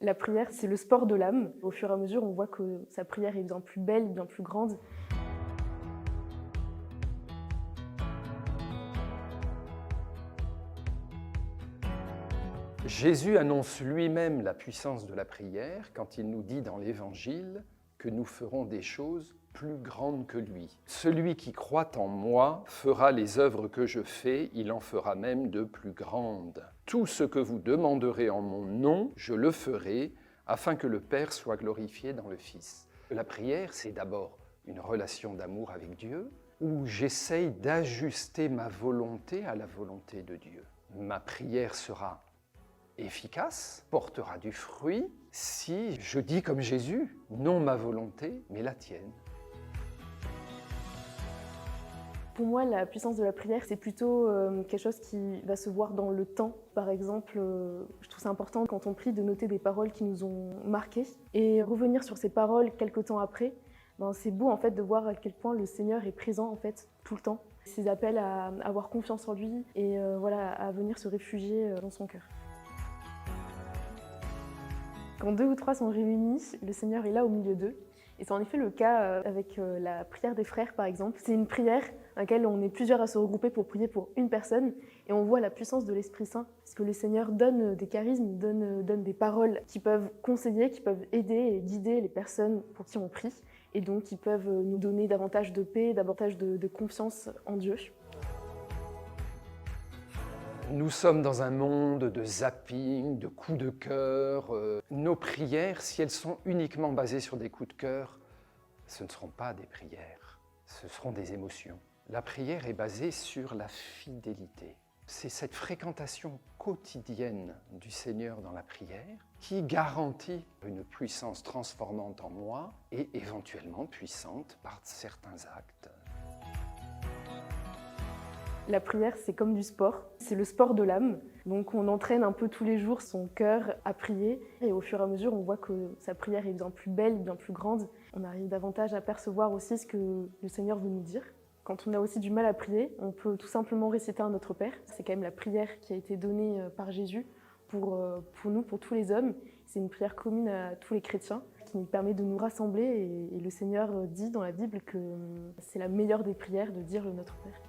La prière, c'est le sport de l'âme. Au fur et à mesure, on voit que sa prière est bien plus belle, bien plus grande. Jésus annonce lui-même la puissance de la prière quand il nous dit dans l'Évangile que nous ferons des choses plus grandes que lui. Celui qui croit en moi fera les œuvres que je fais, il en fera même de plus grandes. Tout ce que vous demanderez en mon nom, je le ferai, afin que le Père soit glorifié dans le Fils. La prière, c'est d'abord une relation d'amour avec Dieu, où j'essaye d'ajuster ma volonté à la volonté de Dieu. Ma prière sera efficace, portera du fruit, si je dis comme Jésus, non ma volonté, mais la tienne. Pour moi, la puissance de la prière, c'est plutôt quelque chose qui va se voir dans le temps. Par exemple, je trouve ça important quand on prie de noter des paroles qui nous ont marqués et revenir sur ces paroles quelques temps après. C'est beau en fait de voir à quel point le Seigneur est présent en fait tout le temps. Ses appels à avoir confiance en lui et à venir se réfugier dans son cœur. Quand 2 ou 3 sont réunis, le Seigneur est là au milieu d'eux. Et c'est en effet le cas avec la prière des frères, par exemple. C'est une prière dans laquelle on est plusieurs à se regrouper pour prier pour une personne. Et on voit la puissance de l'Esprit Saint. Parce que le Seigneur donne des charismes, donne des paroles qui peuvent conseiller, qui peuvent aider et guider les personnes pour qui on prie. Et donc qui peuvent nous donner davantage de paix, davantage de confiance en Dieu. Nous sommes dans un monde de zapping, de coups de cœur. Nos prières, si elles sont uniquement basées sur des coups de cœur, ce ne seront pas des prières, ce seront des émotions. La prière est basée sur la fidélité. C'est cette fréquentation quotidienne du Seigneur dans la prière qui garantit une puissance transformante en moi et éventuellement puissante par certains actes. La prière, c'est comme du sport, c'est le sport de l'âme. Donc on entraîne un peu tous les jours son cœur à prier et au fur et à mesure, on voit que sa prière est bien plus belle, bien plus grande. On arrive davantage à percevoir aussi ce que le Seigneur veut nous dire. Quand on a aussi du mal à prier, on peut tout simplement réciter un Notre Père. C'est quand même la prière qui a été donnée par Jésus pour nous, pour tous les hommes. C'est une prière commune à tous les chrétiens qui nous permet de nous rassembler et le Seigneur dit dans la Bible que c'est la meilleure des prières de dire le Notre Père.